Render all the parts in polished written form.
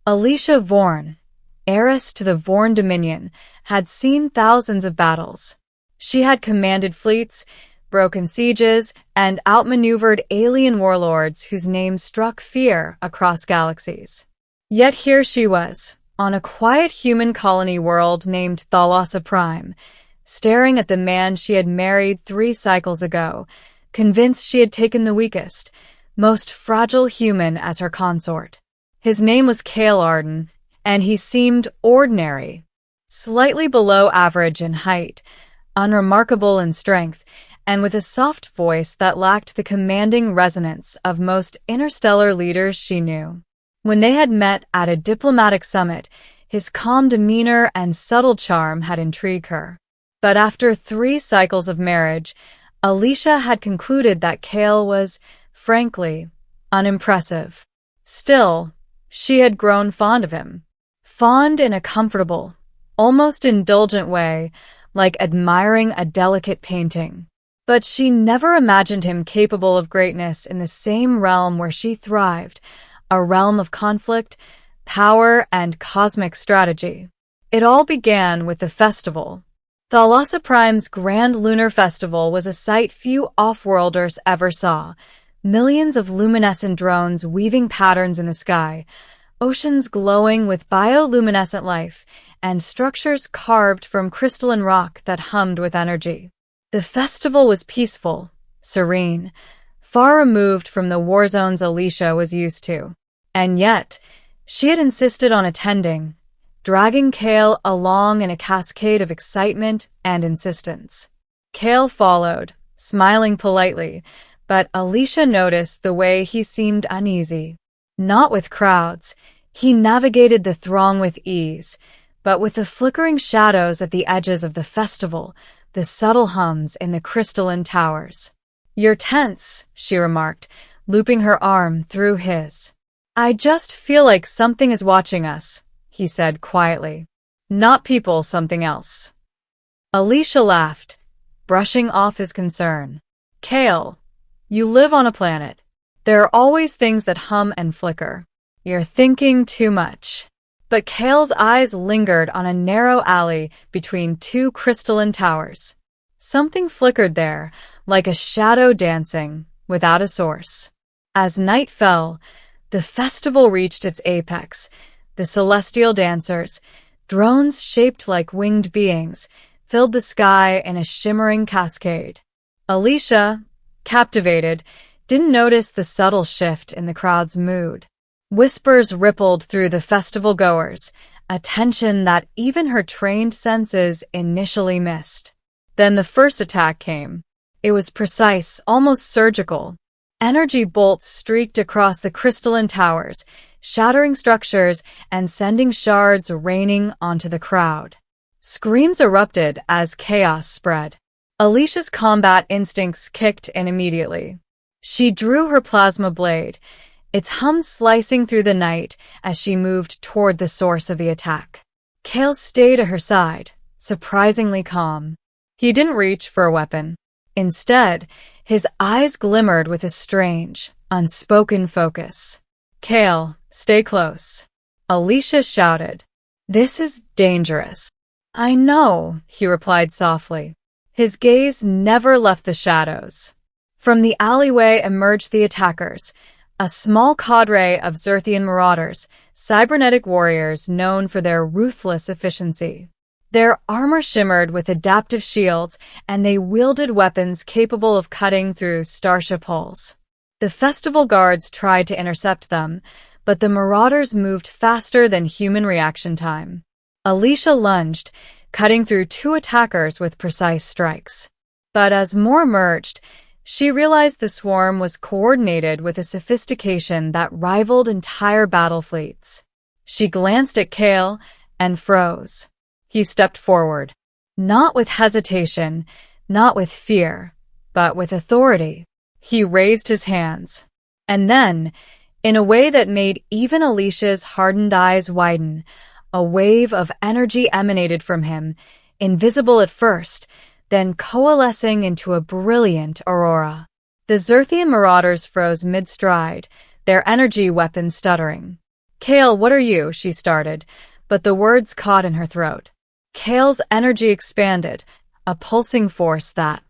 Alicia Vorn, heiress to the Vorn dominion, had seen thousands of battles. She had commanded fleets, broken sieges, and outmaneuvered alien warlords whose names struck fear across galaxies. Yet here she was, on a quiet human colony world named Thalassa Prime, staring at the man she had married 3 cycles ago, convinced she had taken the weakest, most fragile human as her consort. His name was Cale Arden, and he seemed ordinary, slightly below average in height, unremarkable in strength, and with a soft voice that lacked the commanding resonance of most interstellar leaders she knew. When they had met at a diplomatic summit, his calm demeanor and subtle charm had intrigued her. But after 3 cycles of marriage, Alicia had concluded that Cale was, frankly, unimpressive. Still, she had grown fond of him. Fond in a comfortable, almost indulgent way, like admiring a delicate painting. But she never imagined him capable of greatness in the same realm where she thrived, a realm of conflict, power, and cosmic strategy. It all began with the festival. Thalassa Prime's Grand Lunar Festival was a sight few off-worlders ever saw. Millions of luminescent drones weaving patterns in the sky, oceans glowing with bioluminescent life, and structures carved from crystalline rock that hummed with energy. The festival was peaceful, serene, far removed from the war zones Alicia was used to. And yet, she had insisted on attending, dragging Cale along in a cascade of excitement and insistence. Cale followed, smiling politely, but Alicia noticed the way he seemed uneasy. Not with crowds, he navigated the throng with ease, but with the flickering shadows at the edges of the festival, the subtle hums in the crystalline towers. "You're tense," she remarked, looping her arm through his. "I just feel like something is watching us," he said quietly. "Not people, something else." Alicia laughed, brushing off his concern. "Cale, you live on a planet. There are always things that hum and flicker. You're thinking too much." But Cale's eyes lingered on a narrow alley between 2 crystalline towers. Something flickered there, like a shadow dancing, without a source. As night fell, the festival reached its apex. The celestial dancers, drones shaped like winged beings, filled the sky in a shimmering cascade. Alicia, captivated, didn't notice the subtle shift in the crowd's mood. Whispers rippled through the festival goers, a tension that even her trained senses initially missed. Then the first attack came. It was precise, almost surgical. Energy bolts streaked across the crystalline towers, shattering structures and sending shards raining onto the crowd. Screams erupted as chaos spread. Alicia's combat instincts kicked in immediately. She drew her plasma blade, its hum slicing through the night as she moved toward the source of the attack. Cale stayed at her side, surprisingly calm. He didn't reach for a weapon. Instead, his eyes glimmered with a strange, unspoken focus. "Cale, stay close," Alicia shouted. "This is dangerous." "I know," he replied softly. His gaze never left the shadows. From the alleyway emerged the attackers, a small cadre of Zerthian marauders, cybernetic warriors known for their ruthless efficiency. Their armor shimmered with adaptive shields, and they wielded weapons capable of cutting through starship hulls. The festival guards tried to intercept them, but the marauders moved faster than human reaction time. Alicia lunged, cutting through 2 attackers with precise strikes. But as more emerged, she realized the swarm was coordinated with a sophistication that rivaled entire battle fleets. She glanced at Cale and froze. He stepped forward, not with hesitation, not with fear, but with authority. He raised his hands. And then, in a way that made even Alicia's hardened eyes widen, a wave of energy emanated from him, invisible at first, then coalescing into a brilliant aurora. The Zerthian marauders froze mid-stride, their energy weapons stuttering. Kale, what are you? She started, but the words caught in her throat. Kale's energy expanded, a pulsing force that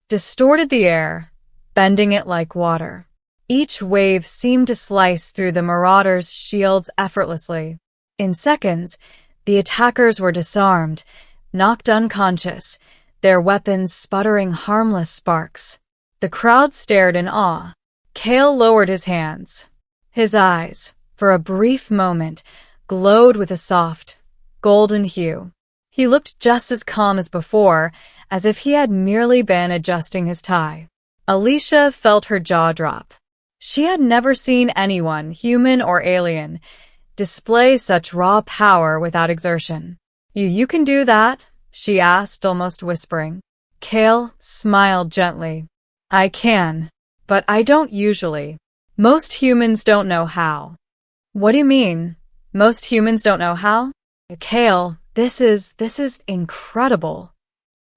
distorted the air, bending it like water. Each wave seemed to slice through the marauders' shields effortlessly. In seconds, the attackers were disarmed, knocked unconscious, their weapons sputtering harmless sparks. The crowd stared in awe. Kale lowered his hands. His eyes, for a brief moment, glowed with a soft, golden hue. He looked just as calm as before, as if he had merely been adjusting his tie. Alicia felt her jaw drop. She had never seen anyone, human or alien, display such raw power without exertion. You can do that? She asked, almost whispering. Kale smiled gently. I can, but I don't usually. Most humans don't know how. What do you mean? Most humans don't know how? Kale, this is incredible.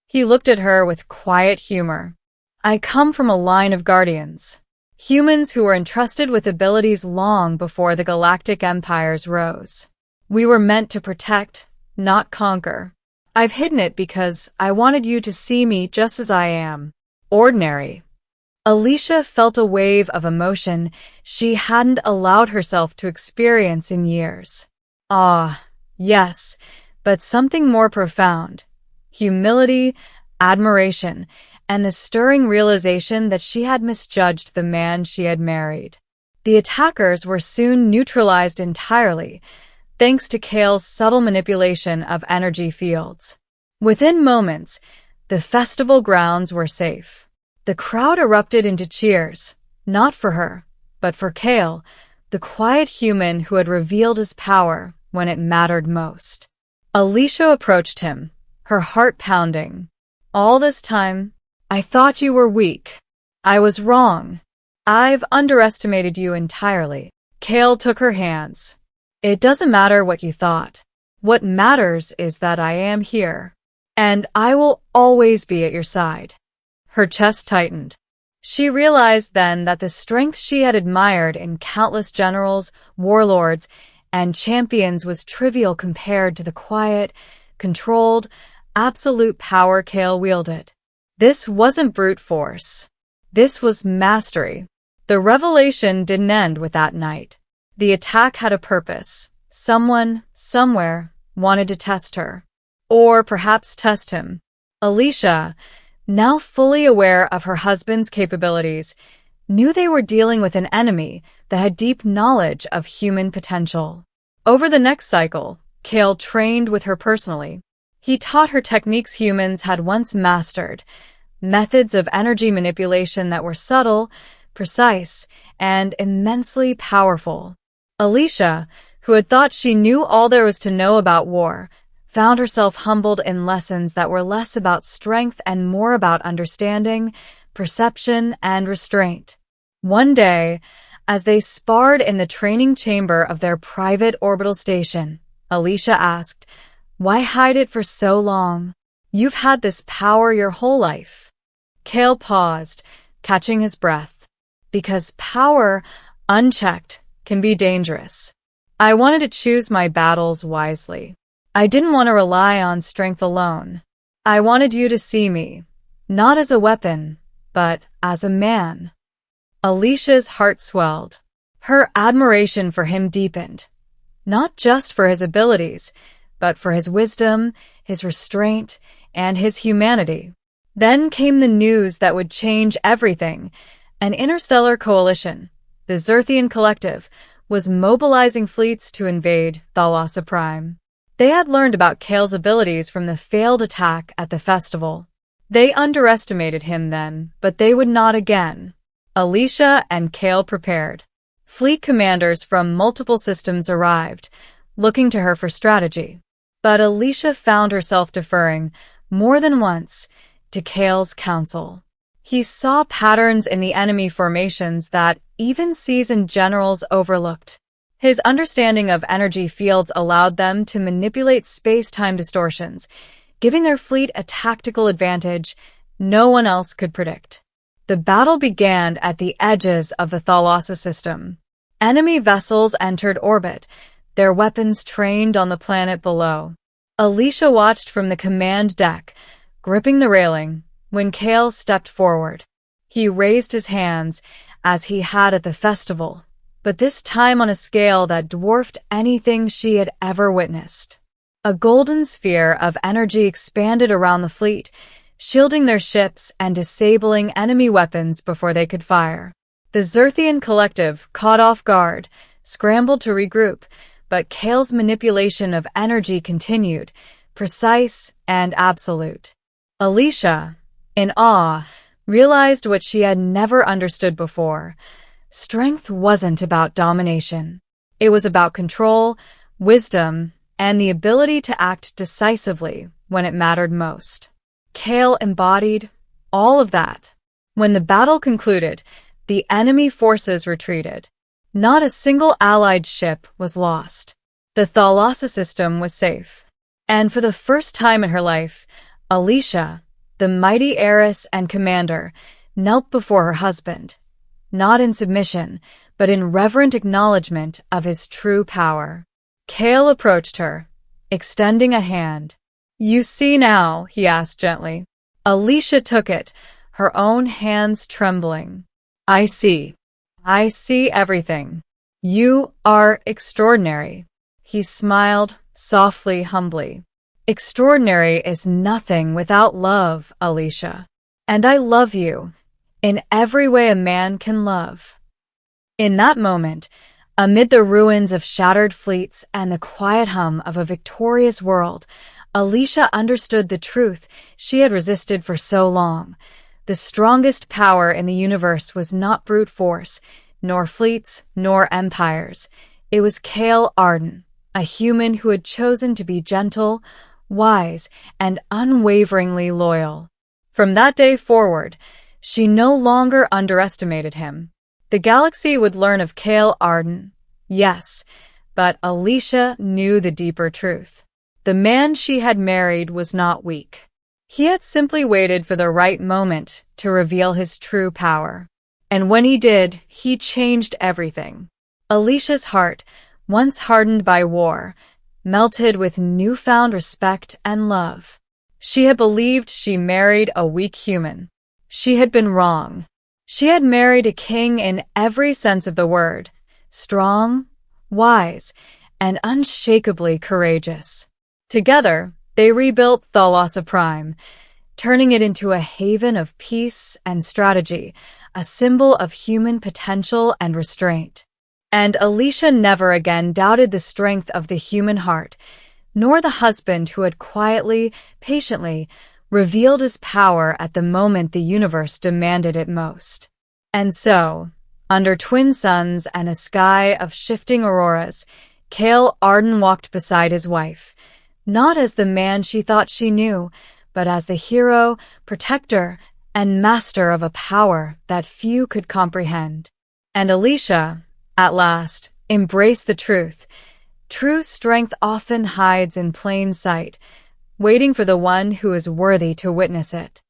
He looked at her with quiet humor. I come from a line of guardians. Humans who were entrusted with abilities long before the galactic empires rose. We were meant to protect, not conquer. I've hidden it because I wanted you to see me just as I am. Ordinary. Alicia felt a wave of emotion she hadn't allowed herself to experience in years. Ah, yes, but something more profound. Humility, admiration, and the stirring realization that she had misjudged the man she had married. The attackers were soon neutralized entirely, thanks to Kale's subtle manipulation of energy fields. Within moments, the festival grounds were safe. The crowd erupted into cheers, not for her, but for Kale, the quiet human who had revealed his power when it mattered most. Alicia approached him, her heart pounding. All this time, I thought you were weak. I was wrong. I've underestimated you entirely. Kale took her hands. It doesn't matter what you thought. What matters is that I am here, and I will always be at your side. Her chest tightened. She realized then that the strength she had admired in countless generals, warlords, and champions was trivial compared to the quiet, controlled, absolute power Kale wielded. This wasn't brute force. This was mastery. The revelation didn't end with that night. The attack had a purpose. Someone, somewhere, wanted to test her. Or perhaps test him. Alicia, now fully aware of her husband's capabilities, knew they were dealing with an enemy that had deep knowledge of human potential. Over the next cycle, Kale trained with her personally. He taught her techniques humans had once mastered, methods of energy manipulation that were subtle, precise, and immensely powerful. Alicia, who had thought she knew all there was to know about war, found herself humbled in lessons that were less about strength and more about understanding, perception, and restraint. One day, as they sparred in the training chamber of their private orbital station, Alicia asked, "Why hide it for so long? You've had this power your whole life." Kale paused, catching his breath. Because power, unchecked, can be dangerous. I wanted to choose my battles wisely. I didn't want to rely on strength alone. I wanted you to see me, not as a weapon, but as a man. Alicia's heart swelled. Her admiration for him deepened, not just for his abilities, but for his wisdom, his restraint, and his humanity. Then came the news that would change everything. An interstellar coalition, the Zerthian Collective, was mobilizing fleets to invade Thalassa Prime. They had learned about Kale's abilities from the failed attack at the festival. They underestimated him then, but they would not again. Alicia and Kale prepared. Fleet commanders from multiple systems arrived, looking to her for strategy. But Alicia found herself deferring, more than once, to Kale's counsel. He saw patterns in the enemy formations that even seasoned generals overlooked. His understanding of energy fields allowed them to manipulate space-time distortions, giving their fleet a tactical advantage no one else could predict. The battle began at the edges of the Thalassa system. Enemy vessels entered orbit, their weapons trained on the planet below. Alicia watched from the command deck, gripping the railing, when Kale stepped forward. He raised his hands, as he had at the festival, but this time on a scale that dwarfed anything she had ever witnessed. A golden sphere of energy expanded around the fleet, shielding their ships and disabling enemy weapons before they could fire. The Xerthian collective, caught off guard, scrambled to regroup, but Kale's manipulation of energy continued, precise and absolute. Alicia, in awe, realized what she had never understood before. Strength wasn't about domination. It was about control, wisdom, and the ability to act decisively when it mattered most. Kale embodied all of that. When the battle concluded, the enemy forces retreated. Not a single allied ship was lost. The Thalassa system was safe. And for the first time in her life, Alicia, the mighty heiress and commander, knelt before her husband, not in submission, but in reverent acknowledgement of his true power. Kale approached her, extending a hand. "You see now?" he asked gently. Alicia took it, her own hands trembling. "I see. I see everything. You are extraordinary." He smiled, softly, humbly. "Extraordinary is nothing without love, Alicia. And I love you, in every way a man can love." In that moment, amid the ruins of shattered fleets and the quiet hum of a victorious world, Alicia understood the truth she had resisted for so long. The strongest power in the universe was not brute force, nor fleets, nor empires. It was Kale Arden, a human who had chosen to be gentle, wise, and unwaveringly loyal. From that day forward, she no longer underestimated him. The galaxy would learn of Kale Arden, yes, but Alicia knew the deeper truth. The man she had married was not weak. He had simply waited for the right moment to reveal his true power. And when he did, he changed everything. Alicia's heart, once hardened by war, melted with newfound respect and love. She had believed she married a weak human. She had been wrong. She had married a king in every sense of the word, strong, wise, and unshakably courageous. Together, they rebuilt Thalassa Prime, turning it into a haven of peace and strategy, a symbol of human potential and restraint. And Alicia never again doubted the strength of the human heart, nor the husband who had quietly, patiently, revealed his power at the moment the universe demanded it most. And so, under twin suns and a sky of shifting auroras, Kale Arden walked beside his wife, not as the man she thought she knew, but as the hero, protector, and master of a power that few could comprehend. And Alicia, at last, embraced the truth. True strength often hides in plain sight, waiting for the one who is worthy to witness it.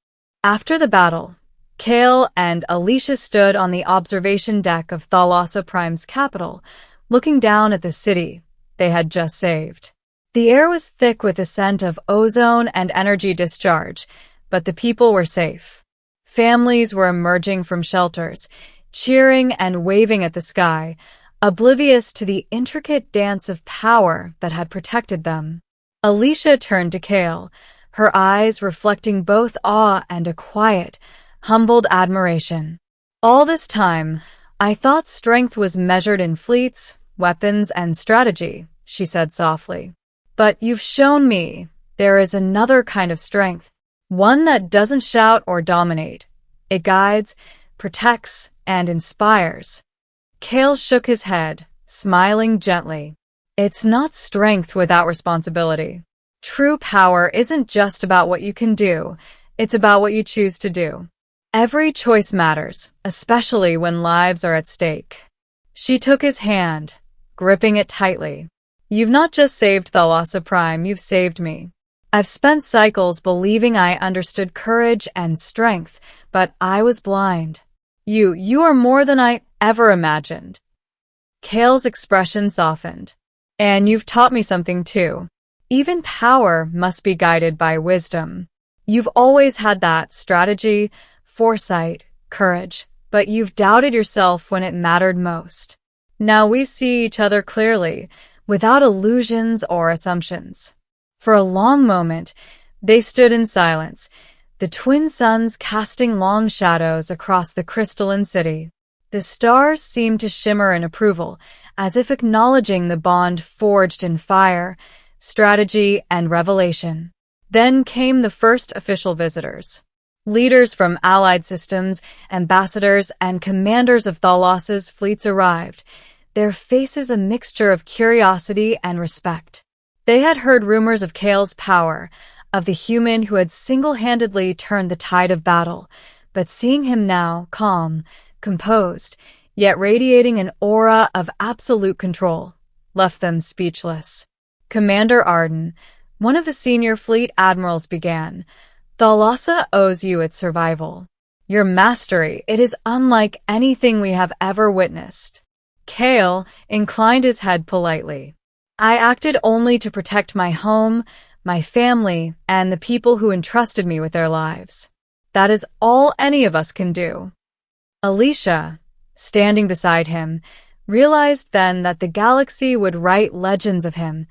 After the battle, Kale and Alicia stood on the observation deck of Thalassa Prime's capital, looking down at the city they had just saved. The air was thick with the scent of ozone and energy discharge, but the people were safe. Families were emerging from shelters, cheering and waving at the sky, oblivious to the intricate dance of power that had protected them. Alicia turned to Kale, her eyes reflecting both awe and a quiet, humbled admiration. "All this time, I thought strength was measured in fleets, weapons, and strategy," she said softly. "But you've shown me there is another kind of strength, one that doesn't shout or dominate. It guides, protects, and inspires." Kale shook his head, smiling gently. "It's not strength without responsibility. True power isn't just about what you can do, it's about what you choose to do. Every choice matters, especially when lives are at stake." She took his hand, gripping it tightly. "You've not just saved Thalassa Prime, you've saved me. I've spent cycles believing I understood courage and strength, but I was blind. You are more than I ever imagined." Kale's expression softened. And you've taught me something too. Even power must be guided by wisdom. You've always had that strategy, foresight, courage, but you've doubted yourself when it mattered most. Now we see each other clearly, without illusions or assumptions. For a long moment, they stood in silence, the twin suns casting long shadows across the crystalline city. The stars seemed to shimmer in approval, as if acknowledging the bond forged in fire, strategy, and revelation. Then came the first official visitors. Leaders from allied systems, ambassadors, and commanders of Thalas's fleets arrived, their faces a mixture of curiosity and respect. They had heard rumors of Kale's power, of the human who had single-handedly turned the tide of battle, but seeing him now, calm, composed, yet radiating an aura of absolute control, left them speechless. Commander Arden, one of the senior fleet admirals, began, "Thalassa owes you its survival. Your mastery, it is unlike anything we have ever witnessed." Kale inclined his head politely. "I acted only to protect my home, my family, and the people who entrusted me with their lives. That is all any of us can do." Alicia, standing beside him, realized then that the galaxy would write legends of him,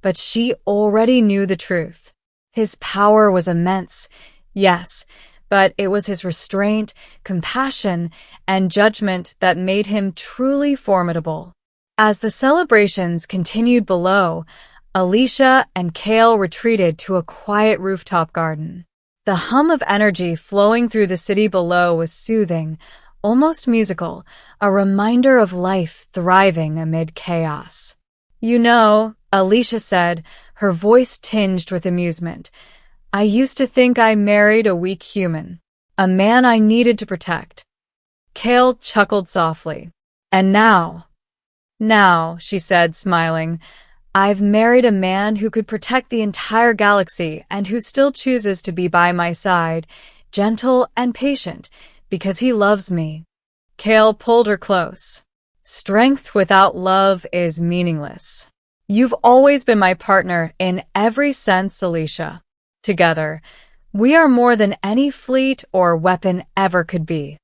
but she already knew the truth. His power was immense, yes, but it was his restraint, compassion, and judgment that made him truly formidable. As the celebrations continued below, Alicia and Kale retreated to a quiet rooftop garden. The hum of energy flowing through the city below was soothing, almost musical, a reminder of life thriving amid chaos. "You know," Alicia said, her voice tinged with amusement, "I used to think I married a weak human, a man I needed to protect." Kale chuckled softly. "And now," she said, smiling, "I've married a man who could protect the entire galaxy and who still chooses to be by my side, gentle and patient, because he loves me." Kale pulled her close. "Strength without love is meaningless. You've always been my partner in every sense, Alicia. Together, we are more than any fleet or weapon ever could be."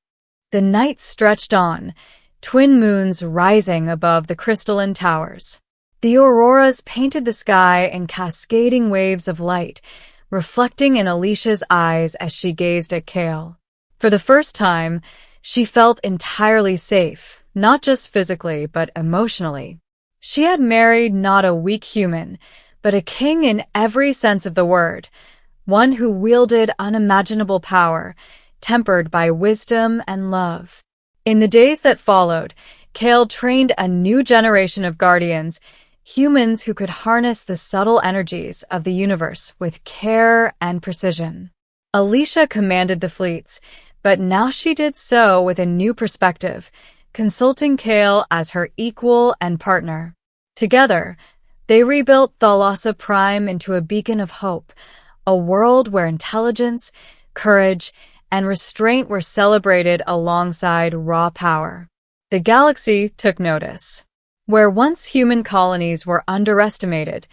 The night stretched on, twin moons rising above the crystalline towers. The auroras painted the sky in cascading waves of light, reflecting in Alicia's eyes as she gazed at Kale. For the first time, she felt entirely safe, not just physically, but emotionally. She had married not a weak human, but a king in every sense of the word, one who wielded unimaginable power, tempered by wisdom and love. In the days that followed, Kale trained a new generation of guardians, humans who could harness the subtle energies of the universe with care and precision. Alicia commanded the fleets, but now she did so with a new perspective, consulting Kale as her equal and partner. Together, they rebuilt Thalassa Prime into a beacon of hope, a world where intelligence, courage, and restraint were celebrated alongside raw power. The galaxy took notice. Where once human colonies were underestimated,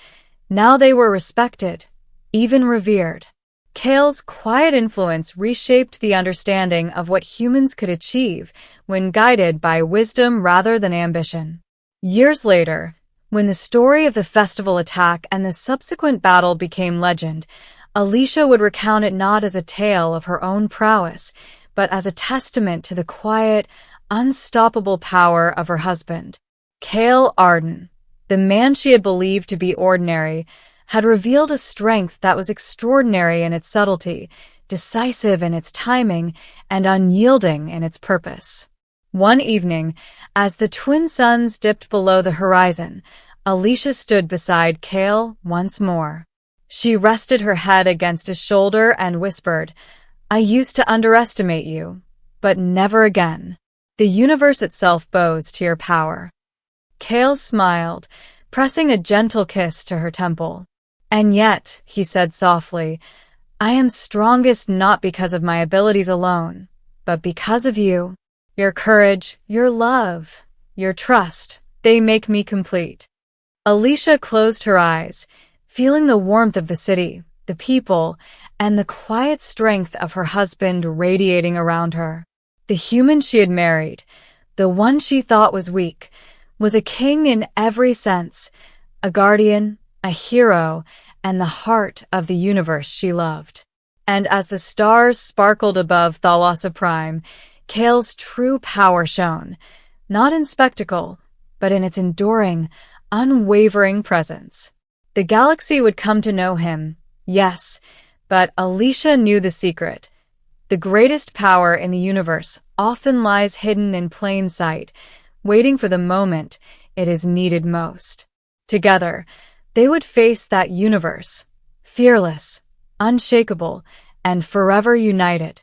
now they were respected, even revered. Kale's quiet influence reshaped the understanding of what humans could achieve when guided by wisdom rather than ambition. Years later, when the story of the festival attack and the subsequent battle became legend, Alicia would recount it not as a tale of her own prowess, but as a testament to the quiet, unstoppable power of her husband. Kale Arden, the man she had believed to be ordinary, had revealed a strength that was extraordinary in its subtlety, decisive in its timing, and unyielding in its purpose. One evening, as the twin suns dipped below the horizon, Alicia stood beside Kale once more. She rested her head against his shoulder and whispered, "I used to underestimate you, but never again. The universe itself bows to your power." Kale smiled, pressing a gentle kiss to her temple. "And yet," he said softly, "I am strongest not because of my abilities alone, but because of you. Your courage, your love, your trust, They make me complete. Alicia closed her eyes, feeling the warmth of the city, the people, and the quiet strength of her husband radiating around her. The human she had married, the one she thought was weak, was a king in every sense, a guardian, a hero, and the heart of the universe she loved. And as the stars sparkled above Thalassa Prime, Kale's true power shone, not in spectacle, but in its enduring, unwavering presence. The galaxy would come to know him, yes, but Alicia knew the secret. The greatest power in the universe often lies hidden in plain sight, waiting for the moment it is needed most. Together, they would face that universe, fearless, unshakable, and forever united.